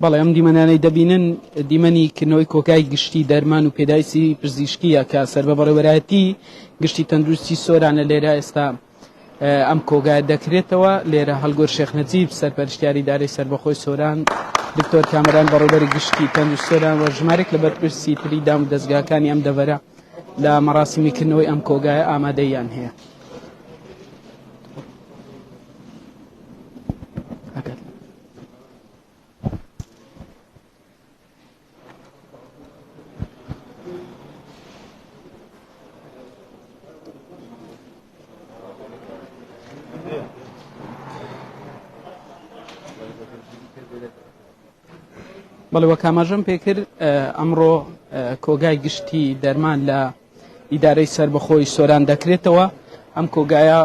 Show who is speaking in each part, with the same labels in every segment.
Speaker 1: بەڵێ ئەم دیمەنانەی دەبینن دیمەنی کردنەوەی کۆگای گشتی دەرمان و پێداویستی پزیشکیە کە سەر بە بەڕێوەبەرایەتی گشتی تەندروستی سۆرانە لێرە ئێستا ئەم کۆگای دەکرێتەوە. لێرە هەڵگۆر شێخ نەجیب سەرپەرشتیاری دارەی سەربەخۆی سۆران، دکتۆر کامەران بەڕێوەبەری گشتی تەندروستی سۆران و ژمارێک لە بەرپرسی تری دام و دەستگاکانی ئەم دەڤەرە لە مەراسیمیکردنەوەی ئەم کۆگایە ئامادەیان هەیە. بەڵێ وە کاماژەم پێکرد ئەمڕۆ کۆگای گشتی دەرمان لە ئیدارەی سەربەخۆی سۆران دەکرێتەوە. ئەم کۆگایە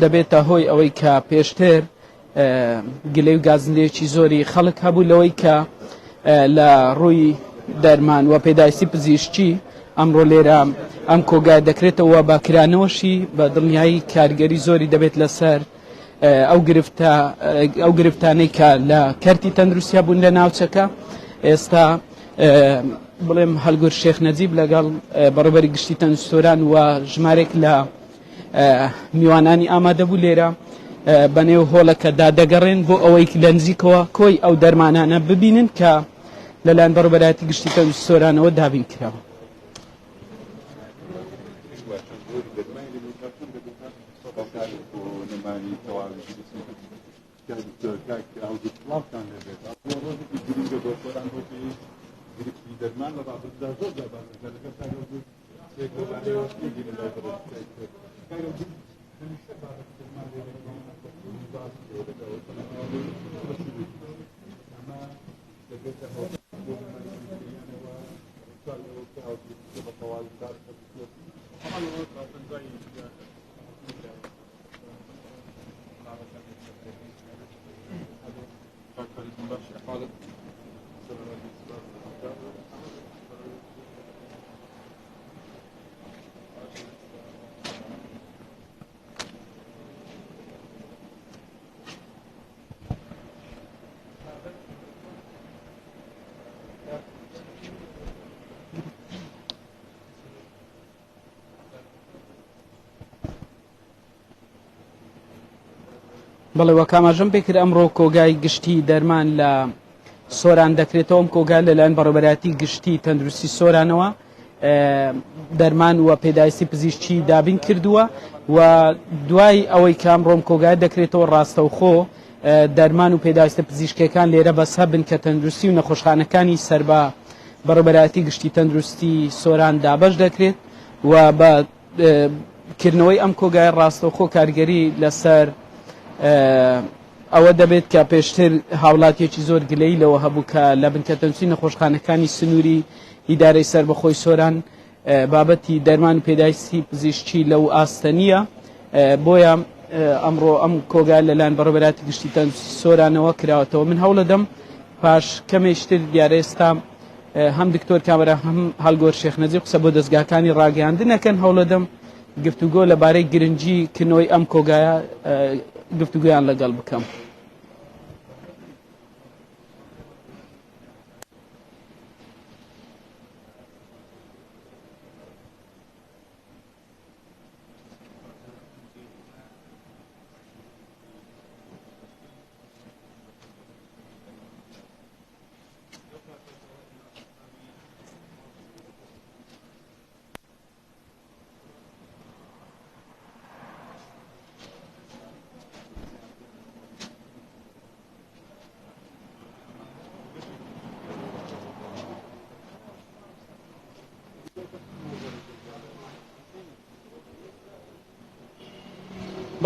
Speaker 1: دەبێتە هۆی ئەوەی کە پێشتر گلەی و گازندەیەکی زۆری خەڵک هەبوو لەوەی کە لە ڕووی دەرمان و پێداویستی پزیشکی ئەمڕۆ لێرە ئەم کۆگای دەکرێتەوە بە کرانەوەشی بە دڵنیایی کارگەری زۆری دەبێت لەسەر ئەو گرفتانەی کە لە کەرتی تەندروستیا بوون لە ناوچەکە. ئێستا بڵێم هەڵگۆر شێخ نەجیب لەگەڵ بەڕێوەبەری گشتی تەندروستی سۆران و ژمارێک لە میوانانی ئامادەبوو لێرە بەنێو هۆڵەکە دادەگەڕێن بۆ ئەوەی لە نزیکەوە کۆی ئەو دەرمانانە ببینن کە لەلایەن بەڕێوەبەرایەتی گشتی تەندروستی سۆرانەوە دابین کراوە. بەڵێ وە کاماژەم پێکرد ئەمڕۆ کۆگای گشتی دەرمان لە سۆران دەکرێتەوە. ئەم کۆگای لەلایەن بەڕێوەبەرایەتی گشتی تەندروستی سۆرانەوە دەرمان و پێداویستی پزیشکی دابین کردووە و دوای ئەوەی کە ئەمڕۆم کۆگای دەکرێتەوە ڕاستەوخۆ دەرمان و پێداویستە پزیشکیەکان لێرە بەسە بن کە تەندروستی و نەخۆشخانەکانی سەر بە بەڕێوەبەرایەتی گشتی تەندروستی سۆران دابەش دەکرێت و بە کردنەوەی ئەم کۆگای ڕاستەوخۆ کارگەری لەسەر ئەوە دەبێت کە پێشتر هاوڵاتیەکی زۆر گلەی لەوە هەبوو کە لە بنکە تەندروستی نەخۆشخانەکانی سنووری ئیدارەی سەربەخۆی سۆران بابەتی دەرمان و پێداویستی پزیشکی لەو ئاستەنیە. بۆیە ئەمڕۆ ئەم کۆگای لەلایەن بەڕێوەبەرایەتی گشتی تەندروستی سۆرانەوە کراوەتەوە. من هەوڵ دەدەم پاش کەمێشتر دیارە ئێستا هەم دکتۆر کامەران هەم هەڵگۆر شێخ نەجیب قسە بۆ دەستگاکانی ڕاگەیاندنەکەن. هەوڵ دەدەم گفتوگۆ لەبارەی گرنگی کردنەوەی ئەم کۆگایە گفتوگویان لەگەڵ بکەم.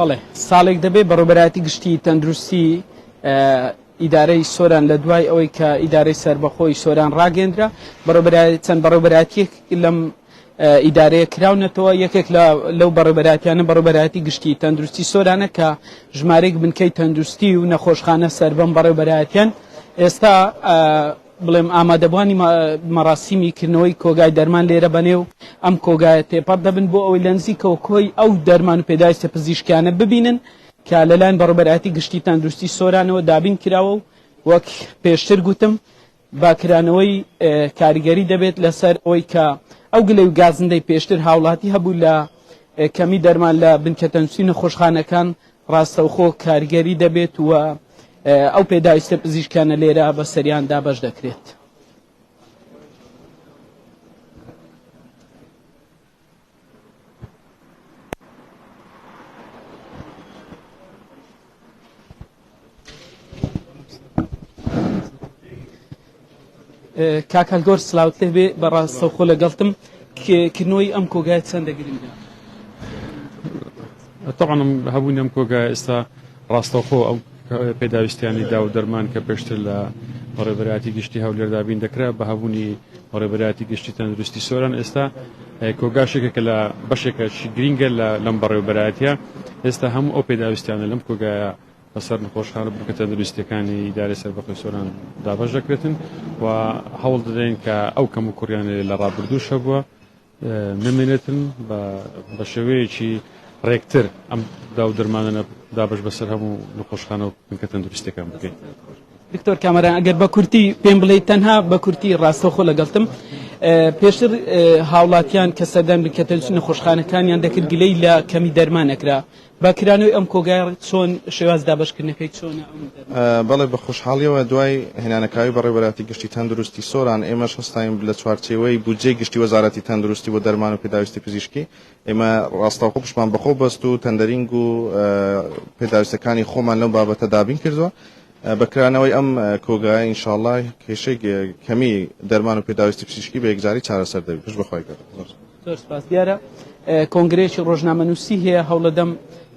Speaker 1: بەڵێ ساڵێک دەبێت بەڕێوەبەرایەتی گشتی تەندروستی ئیدارەی سۆران لە دوای ئەوەی کە ئیدارەی سەربەخۆی سۆران ڕاگەندرا چەند بەڕێوەبەرایەتیەک لەم ئیدارەیە کراونەتەوە. یەکێک لەو بەڕێوەبەرایەتیانە بەڕێوەبەرایەتی گشتی تەندروستی سۆرانە کە ژمارەیەک بنکەی تەندروستی و نەخۆشخانە سەر بەم بەڕێوەبەرایەتیان ئێستا بڵێم ئامادەبوانی مەراسیمی کردنەوەی کۆگای دەرمان لێرە بەنێو ئەم کۆگایە تێپەڕ دەبن بۆ ئەوەی لە نزیکەوە کۆی ئەو دەرمان و پێداویستە پزیشکیانە ببینن کە لەلایەن بەڕێوەبەرایەتی گشتی تەندروستی سۆرانەوە دابین کراوە و وەک پێشتر گوتم باکرانەوەی کاریگەری دەبێت لەسەر ئەوەی کە ئەو گلەی و گازندەی پێشتر هاوڵاتی هەبوو لە کەمی دەرمان لە بنکەتە نووسی نەخۆشخانەکان ڕاستەوخۆ کاریگەری دەبێت و ئەو پێداویستە پزیشکانە لێرە بە سەریاندا بەش دەکرێت. کاکەلگۆر سلااوت لێ بێ بەڕاستەوخۆ لەگەڵتم کردنەوەی ئەم کۆگای چەندە گرنگە؟
Speaker 2: طبعا هەبوونی ئەم کۆگای ئێستا ڕاستەوخۆ ئەو پێداویستیانی دا و دەرمان کە پێشتر لە ڕێبەرایەتی گشتی هەولێردابین دەکرا بە هەبوونی ڕێبەرایەتی گشتی تەندروستی سۆران ئێستا کۆگاشێکە لە بەشێکە گرینگە لەم بەڕێوەبەرایەتیە ئێستا هەموو ئەو پێداویستیانە لەم کۆگایە بەسەر نەخۆشخانە بنکە تەندروستیەکانی ئیدارەی سەربەخۆی سۆران دابەش دەکرێتن و هەوڵ دەدەین کە ئەو کەم و کوڕیانە لە ڕابردووش هەبووە نمێنێتن بە شێوەیەکی ڕێکتر ئەم دا و دەرمانە دابش بەسەر هەموو نەخۆشخانە و بنکە تەندروستیەکان بکەین.
Speaker 1: دکتۆر کامەران ئەگەر بە کورتی پێم بڵێیت تەنها بە کورتی ڕاستەوخۆ لەگەڵتم پێشتر هاوڵاتیان کە سەردان بنکە تەندروستی نەخۆشخانەکانیان دەکرد گلەی لە کەمی دەرمان نەکرا باکرانەوەی ئەم کۆگای چۆن شێواز دابشکردنەکەی چۆنە؟
Speaker 3: بەڵێ بە خۆشحاڵیەوە دوای هێنانەکاوی بەڕێوەبەراتی گشتی تەندروستی سۆران ئێمەش هەستایم لە چوارچێوەی بودجەی گشتی وەزارەتی تەندروستی بۆ دەرمان و پێداویستی پزیشکی ئێمە ڕاستەوخۆ پشمان بەخۆ بەست و تەندەرینگ و پێداویستەکانی خۆمان لەم بابەتە دابین کردووە بەکرانەوەی ئەم کۆگای ئینشاءڵڵا کێشەی کەمی دەرمان و پێداویستی پزیشکی بە یەکجاری چارەسەر دەبێت. پشت بەخوای گەڕێت.
Speaker 1: زۆر سپاس. دیارە کۆنگرێکی ڕۆژنامەنووسی هەیە هەوڵەدەم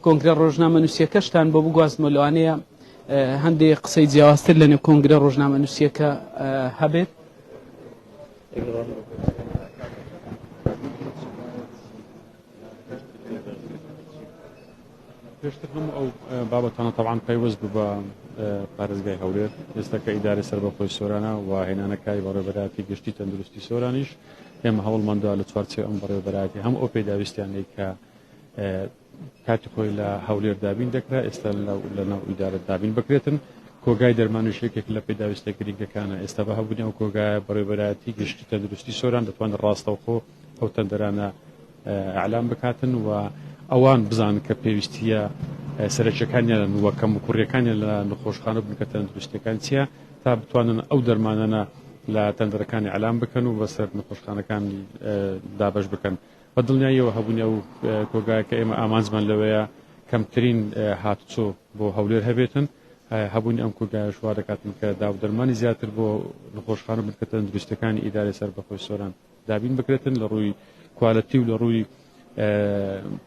Speaker 1: کۆنگرە ڕۆژنامەنووسیەکەشتان بۆ بگوازمە لەوانەیە هەندێک قسەی جیاوازتر لە نێو کۆنگرە ڕۆژنامەنووسیەکە هەبێت.
Speaker 2: پێشتر هەموو ئەو بابەتانە تەبعاً پەیوەست بوو بە پارێزگای هەولێر ئێستا کە ئیدارەی سەربەخۆی سۆرانە و هێنانەکای بەڕێوەبەراتی گشتی تەندروستی سۆرانیش ئێمە هەوڵماندا لە چوارچێ ئەم بەڕێوەبەراتی هەموو ئەو پێداویستیانەی کە کاتی خۆی لە هەولێر دابین دەکرا ئێستا لەناو ئیدارەت دابین بکرێتن کۆگای دەرمانوشێکێک لە پێداویستە گرنگەکانە ئێستا بە هەبوونی ئەو کۆگایە بەڕێوەبەراتی گشتی تەندروستی سۆران دەتوانێت ڕاستەوخۆ ئەو تەندەرانە ئەعلام بکاتن و ئەوان بزانن کە پێویستیە سەرچەکانیان وە کەم و کوڕیەکانیان لە نەخۆشخانە بنکە تەندروستیەکان چییە تا بتوانن ئەو دەرمانانە لە تەندەرەکانی ئەعلام بکەن و بەسەر نەخۆشخانەکان دابش بکەن. بە دڵنیاییەوە هەبوونی ئەو کۆگایەکە ئێمە ئامانجمان لەوەیە کەمترین هاتوچۆ بۆ هەولێر هەبێتن هەبوونی ئەم کۆگایە شوا دەکاتن کە داودەرمانی زیاتر بۆ نەخۆشخانە بنکە تەندروستیەکانی ئیدارەی سەربەخۆی سۆران دابین بکرێتن لە ڕووی کوالەتی و لە ڕووی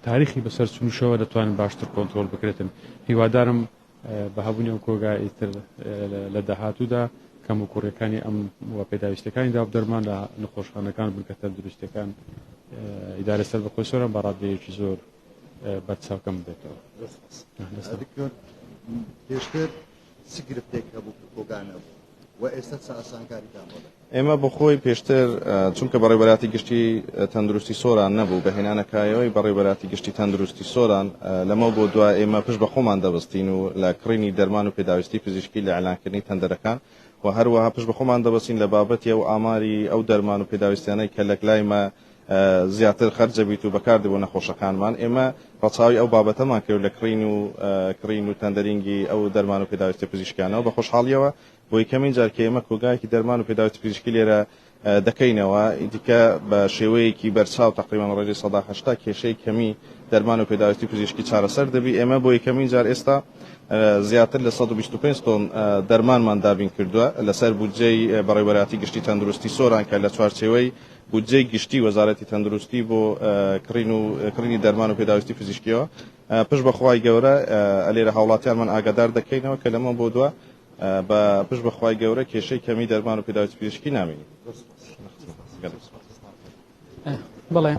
Speaker 2: تاریخی بەسەر چونوشەوە دەتوانن باشتر کۆنتترۆل بکرێتن. هیوادارم بە هەبوونی ئەم کۆگای ئیتر لە داهاتوودا کەم و کوڕیەکانی ئەم وە پێداویستەکانی داودەرمان لە نەخۆشخانەکان بنکە تەندروستیەکان ئیدارەی سەربەخۆی سۆران بە ڕادەیەکی زۆر بەرچاوکەم بێتەوە.
Speaker 4: پێشتر سگرفتێک هەبوو کۆگانە و ئێستا چ ئاسانکاریتان بۆ
Speaker 3: ئێمە بەخۆی پێشتر چونکە بەڕێوەبەراتی گشتی تەندروستی سۆران نەبوو بە هێنانەکایەوەی بەڕێوەبەراتی گشتی تەندروستی سۆران لەمە بۆ دوای ئێمە پشت بە خۆمان دەبستین و لە کڕینی دەرمان و پێداویستی پزیشکی لە ئەعلانکردنی تەندەرەکان و هەروەها پشت بە خۆمان دەبستین لە بابەتی ئەو ئاماری ئەو دەرمان و پێداویستیانەی کە لە لایمە زیاتر خەرجە بیت و بەکاردێ بۆ نەخۆشەکانمان ئێمە ڕەچاوی ئەو بابەتەمان کرد لە کڕین و تەندەرینگی ئەو دەرمان و پێداویستی پزیشکیانەوە بە خۆشحاڵیەوە بۆ یەکەمین جار کە ئێمە کۆگایەکی دەرمان و پێداویستی پزیشکی لێرە دەکەینەوە دیکە بە شێوەیەکی بەرچاو تقریبان ڕێژەی 180 کێشەی کەمی دەرمان و پێداویستی پزیشکی چارەسەر دەبی ئێمە بۆ یەکەمین جار ئێستا زیاتر لە 125 تۆن دەرمانمان دابین کردووە لەسەر بودجەی بەڕێوەبەراتی گشتی تەندروستی سۆران کە لە چوارچێوەی بودجەی گشتی وەزارەتی تەندروستی بۆ کڕینی دەرمان و پێداویستی پزیشکیەوە پشت بەخوای گەورە لێرە هاوڵاتیانمان ئاگادار دەکەینەوە کە لەمە بۆ دووە بە پشت بەخوای گەورە کێشەی کەمی دەرمان و پێداویستی پزیشکی نامینی.
Speaker 1: بەڵێ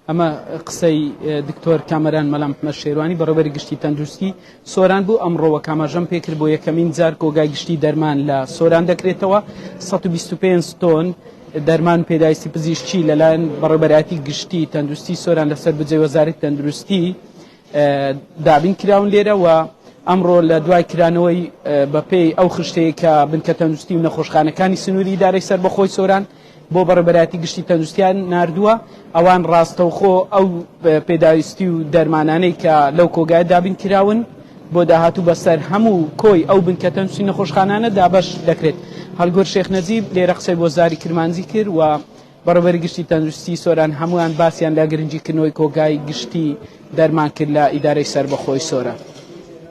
Speaker 1: ئەمە قسەی دکتۆر کامەران مەلام محمەد شێروانی بەڕێوەبەری گشتی تەندروستی سۆران بوو ئەمڕۆوە کاماژەم پێکرد بۆ یەکەمین جار کۆگای گشتی دەرمان لە سۆران دەکرێتەوە 125 تۆن دەرمان پێداویستی پزیشکی لەلایەن بەڕێوەبەراتی گشتی تەندروستی سۆران لەسەر بجێ وەزارەتی تەندروستی دابین کراون لێرە و ئەمڕۆ لە دوای کرانەوەی بەپێی ئەو خشتەیە کە بنکە تەندروستی و نەخۆشخانەکانی سنووری ئیدارەی سەربەخۆی سۆران بۆ بەڕێبەراتی گشتی تەندروستیان ناردووە ئەوان ڕاستەوخۆ ئەو پێداویستی و دەرمانانەی کە لەو کۆگایە دابین کراون بۆ داهاتوو بەسەر هەموو کۆی ئەو بنکە تەندروستی نەخۆشخانانە دابەش دەکرێت. هەڵگۆر شێخ نەجیب لێرە قسەی بۆ زاری کرمانجی کرد و بەڕێبەری گشتی تەندروستی سۆران هەمویان باسییان لە گرنگیکردنەوەی کۆگای گشتی دەرمان کرد لە ئیدارەی سەربەخۆی سۆران.